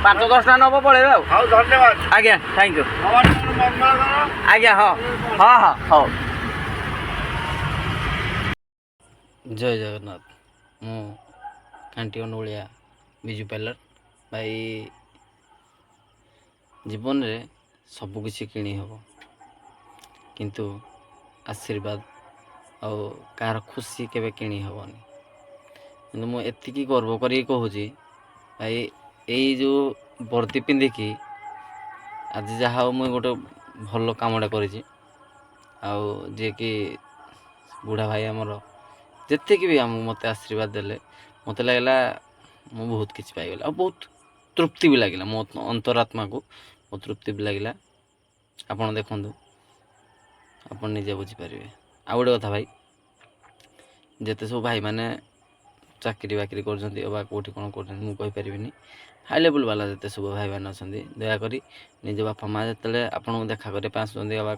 5-10ଟା ନେବ ପଳେଇବେ ଆଉ। ହଉ ଧନ୍ୟବାଦ ଆଜ୍ଞା ଥ୍ୟାଙ୍କ ୟୁ। ମଙ୍ଗଳ କର। ଆଜ୍ଞା ହଁ ହଁ ହଁ ହଉ। ଜୟ ଜଗନ୍ନାଥ। ମୁଁ ଖାଣ୍ଟି ଅନୁଗୁଳିଆ ବିଜୁ ପାଇଲଟ ଭାଇ। ଜୀବନରେ ସବୁକିଛି କିଣି ହେବ, କିନ୍ତୁ ଆଶୀର୍ବାଦ ଆଉ କାହାର ଖୁସି କେବେ କିଣି ହେବନି। କିନ୍ତୁ ମୁଁ ଏତିକି ଗର୍ବ କରିକି କହୁଛି ଭାଇ, ଏଇ ଯେଉଁ ବର୍ଦ୍ଦି ପିନ୍ଧିକି ଆଜି ଯାହା ହଉ ମୁଁ ଗୋଟେ ଭଲ କାମଟା କରିଛି। ଆଉ ଯିଏକି ବୁଢ଼ା ଭାଇ ଆମର ଯେତିକି ବି ମୋତେ ଆଶୀର୍ବାଦ ଦେଲେ, ମୋତେ ଲାଗିଲା ମୁଁ ବହୁତ କିଛି ପାଇଗଲି ଆଉ ବହୁତ ତୃପ୍ତି ବି ଲାଗିଲା। ମୋ ଅନ୍ତରାତ୍ମାକୁ ବହୁତ ତୃପ୍ତି ବି ଲାଗିଲା। ଆପଣ ଦେଖନ୍ତୁ, ଆପଣ ନିଜେ ବୁଝିପାରିବେ। ଆଉ ଗୋଟେ କଥା ଭାଇ, ଯେତେ ସବୁ ଭାଇମାନେ ଚାକିରି ବାକିରି କରୁଛନ୍ତି ବା କେଉଁଠି କ'ଣ କରୁଛନ୍ତି ମୁଁ କହିପାରିବିନି, ହାଇ ଲେବୁଲ୍ ବାଲା ଯେତେ ସବୁ ଭାଇମାନେ ଅଛନ୍ତି, ଦୟାକରି ନିଜ ବାପା ମାଆ ଯେତେବେଳେ ଆପଣଙ୍କୁ ଦେଖା କରିବା ପାଇଁ ଆସୁଛନ୍ତି ବା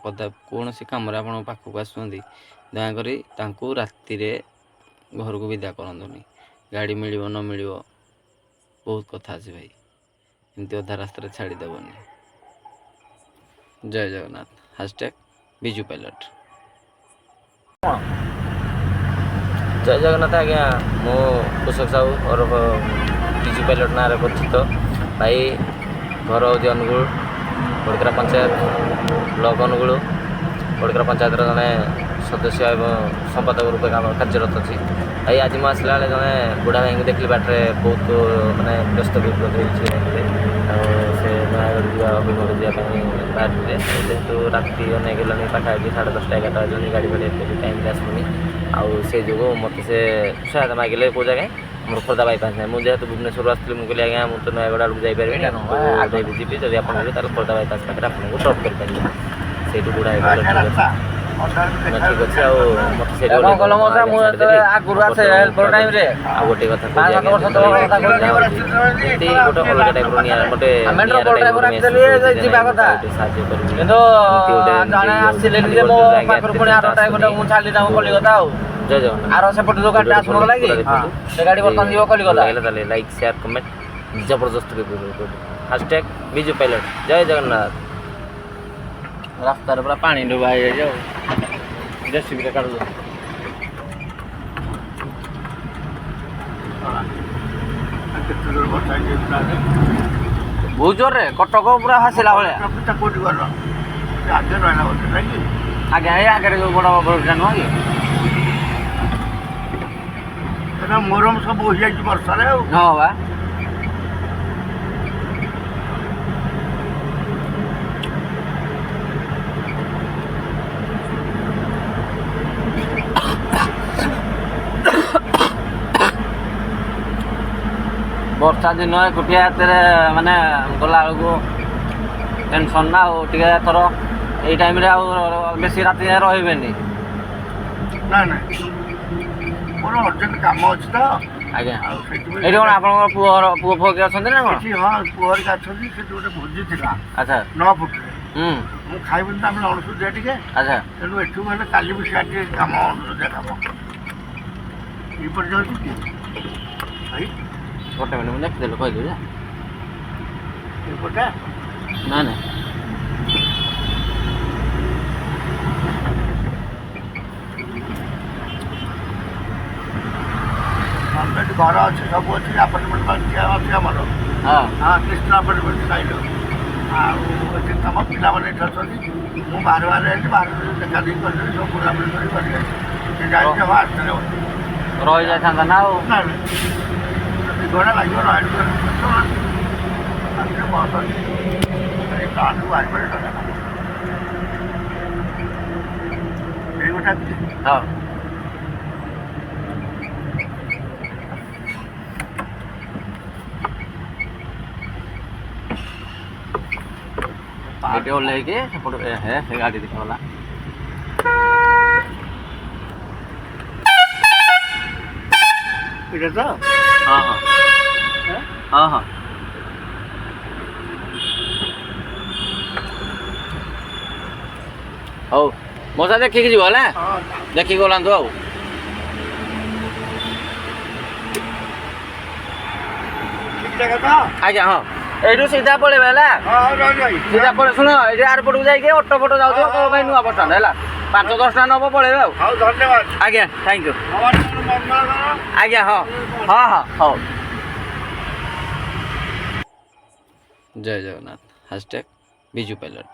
କୌଣସି କାମରେ ଆପଣଙ୍କ ପାଖକୁ ଆସୁଛନ୍ତି, ଦୟାକରି ତାଙ୍କୁ ରାତିରେ ଘରକୁ ବିଦା କରନ୍ତୁନି। ଗାଡ଼ି ମିଳିବ ନ ମିଳିବ ବହୁତ କଥା ଅଛି ଭାଇ, ଏମିତି ଅଧା ରାସ୍ତାରେ ଛାଡ଼ିଦେବନି। ଜୟ ଜଗନ୍ନାଥ। Hashtag Biju pilot. ଜୟ ଜଗନ୍ନାଥ ଆଜ୍ଞା। ମୁଁ କୃଷକ ସାହୁ ଓରଫ ବିଜୁ ପାଇଲଟ ନାଁରେ ପରିଚିତ। ଭାଇ ଘର ହେଉଛି ଅନୁଗୁଳ, ବଡ଼କରା ପଞ୍ଚାୟତ, ବ୍ଲକ ଅନୁଗୁଳ। ବଡ଼କରା ପଞ୍ଚାୟତର ଜଣେ ସଦସ୍ୟ ଏବଂ ସମ୍ପାଦକ ରୂପେ କାର୍ଯ୍ୟରତ ଅଛି। ଭାଇ ଆଜି ମୁଁ ଆସିଲା ବେଳେ ଜଣେ ବୁଢ଼ା ଭାଇଙ୍କୁ ଦେଖିଲି ବାଟରେ, ବହୁତ ମାନେ ବ୍ୟସ୍ତ ବିବ୍ରତ ହେଇଛି ଯାଇଥିଲେ। ଆଉ ସେ ନୟାଗଡ଼ ଯିବା ଅଭିମୁଖେ ଯିବା ପାଇଁ ବାହାରିଥିଲେ। ଯେହେତୁ ରାତି ଅନେକ ହେଲାଣି, ପାଖାପାଖି 10:30 11ଟା ହେଲାଣି, ଗାଡ଼ି ଫାଡ଼ି ଏତେ ବି ଟାଇମ୍ରେ ଆସୁନି। ଆଉ ସେଇ ଯୋଗୁଁ ମୋତେ ସେ ସହାୟତା ମାଗିଲେ କେଉଁ ଜାଗାରେ ଆମର ଖୋର୍ଦ୍ଧା ବାଇପାସ୍ ନାହିଁ। ମୁଁ ଯେହେତୁ ଭୁବନେଶ୍ୱରରୁ ଆସିଥିଲି, ମୁଁ କହିଲି ଆଜ୍ଞା ମୁଁ ତ ନୟାଗଡ଼ ଆଡ଼କୁ ଯାଇପାରିବିନି, ଆପଣଙ୍କୁ ଯିବି, ଯଦି ଆପଣ ଯିବେ ତାହେଲେ ଖୋର୍ଦ୍ଧା ବାଇପାସ୍ ପାଖରେ ଆପଣଙ୍କୁ ଡ୍ରପ୍ କରିପାରିବି। ସେଇଠୁ ବୁଢ଼ା ଭାଇ ଠିକ୍ ଅଛି, ଠିକ୍ ଅଛି। ଆଉ ମୋତେ ସେଇଠି ଆଗରୁ ଆସେ ହେଲ୍ପର ଟାଇମ୍ରେ। ଆଉ ଗୋଟେ କଥା କହୁଛି ଆଜ୍ଞା, ଗୋଟେ ଅଲଗା ଟାଇପ୍ର ନିଆଁ ଗୋଟେ ସାହାଯ୍ୟ କରିବି, କିନ୍ତୁ ଜଣେ ଆସିଲେନି ଯେ ମୋ ପାଖରୁ ପୁଣି ଆର ଡ୍ରାଇଭରଟା ମୁଁ ଛାଡ଼ିଲି ତାଙ୍କୁ କଲିକତା। ଆଉ ଜୟ ଜଗନ୍ନାଥ। ଆର ସେପଟେ ଯେଉଁ ଗାଡ଼ିଟା ଆସୁନଥିଲା କି, ସେ ଗାଡ଼ି ବର୍ତ୍ତମାନ ଯିବ କଲିକତା। ତାହେଲେ ଲାଇକ୍ ସେୟାର କମେଣ୍ଟ ଜବରଦସ୍ତ ହାସଟ୍ୟାଗ ବିଜୁ ପାଇଲଟ। ଜୟ ଜଗନ୍ନାଥ। ରାସ୍ତାରେ ପୁରା ପାଣି ଡୁବା ହେଇଯାଇଛି ଆଉ ଜେସିବିରେ କାଢୁଛନ୍ତି। ବହୁତ ଜୋରରେ କଟକ ପୁରା ଭାସିଲା ଭଳିଆ। ଆଜ୍ଞା ଏଇ ଆଗରେ ଯେଉଁ ବଡ଼ ବଡ଼ଟା ନୁହଁ କି, ମୋରମ ସବୁ ହୋଇଯାଇଛି ବର୍ଷାରେ ଆଉ। ହଁ ବା। ବର୍ଷା ଦିନ ଏକୁଟିଆ ଏତେରେ ମାନେ ଗଲା ବେଳକୁ ଟେନସନ୍ ନା। ଆଉ ଟିକେ ଏଥର ଏଇ ଟାଇମ୍ରେ ଆଉ ବେଶୀ ରାତି ଯାଏଁ ରହିବେନି। ନାଇଁ ନାଇଁ, ମୋର ଅର୍ଜେଣ୍ଟ କାମ ଅଛି ତ। ଆଜ୍ଞା ଏଇଠି କ'ଣ ଆପଣଙ୍କର ପୁଅ ଫୁଅ କିଏ ଅଛନ୍ତି ନା କ'ଣ? ହଁ ପୁଅ ହେରିକା ଅଛନ୍ତି। ସେଠି ଗୋଟେ ଭୋଜି ଥିଲା। ଆଚ୍ଛା 9 ଫୁଟରେ। ମୁଁ ଖାଇବିନି ତ, ଆମେ ଅଣସୁଧିଆ ଟିକେ। ଆଚ୍ଛା ତେଣୁ ଏଠୁ ଗଲେ କାଲି ବି ସିଆଡ଼େ ଟିକେ କାମ, ଅଣସୁଧିଆ କାମ ଏଇପଟେ ଯାଉଛି କି ଭାଇ। ଗୋଟେ ମିନିଟ୍ ମୁଁ ଦେଖିଦେଲି କହିଲି ଯେ ଏଇପଟେ ନାଇଁ ନାଇଁ। ଏଠି ଘର ଅଛି, ସବୁ ଅଛି, ଆପାର୍ଟମେଣ୍ଟ ଅଛି ଆମର। ହଁ ହଁ କୃଷ୍ଣ ଆପାର୍ଟମେଣ୍ଟ ସାଇଡ଼। ଆଉ ଏଠି ତମ ପିଲାମାନେ ଏଠି ଅଛନ୍ତି। ମୁଁ ବାହାରେ ହେଇଛି, ବାହାରେ ଦେଖା ଦେଖି କରିଦେବି, ସବୁ ବୁଲାବୁଲି କରିକି ସେ ଯାଇକି ହଁ ଆସିଥିଲେ ରହିଯାଇଥାନ୍ତା ନା ଆଉ। ନାଇଁ ନାଇଁ, 2 ଘଣ୍ଟା ଲାଗିବ ରହିକି ବସ୍ ଅଛି। ଏଇ ପ୍ଲାଣ୍ଟକୁ ବାହାରିପାରିବ ଏଇ ଗୋଟା ହଁ ଏଠି ଓହ୍ଲେଇକି ସେପଟୁ ହେ ସେ ଗାଡ଼ି ଦେଖାଗଲା। ଏଇଟା ତ ହଁ ହଁ ହଁ ହଁ। ହଉ ମଉସା ଦେଖିକି ଯିବ ହେଲା, ଦେଖିକି ଓହ୍ଲାନ୍ତୁ ଆଉ। ଠିକ୍ ଜାଗା ତ? ଆଜ୍ଞା ହଁ। এইଠୁ ସିଧା ପଳେଇବେ ହେଲା ହଁ ରହିଲି ଭାଇ ସିଧା ପଳେଇ ଶୁଣ ଏଠି ଏୟାରପୋର୍ଟକୁ ଯାଇକି ଅଟୋ ଫଟୋ ଯାଉଥିବ କହିବ ଭାଇ ନୂଆ ବସ୍ ଷ୍ଟାଣ୍ଡ ହେଲା 5-10 ଟଙ୍କା ନେବ ପଳେଇବେ ଆଉ ହଉ ଧନ୍ୟବାଦ ଆଜ୍ଞା ଥ୍ୟାଙ୍କ ୟୁ ଭଗବାନ ମଙ୍ଗଳ କର ଆଜ୍ଞା ହଁ ହଁ ହଁ ହଉ ଜୟ ଜଗନ୍ନାଥ #ବିଜୁ ପାଇଲଟ।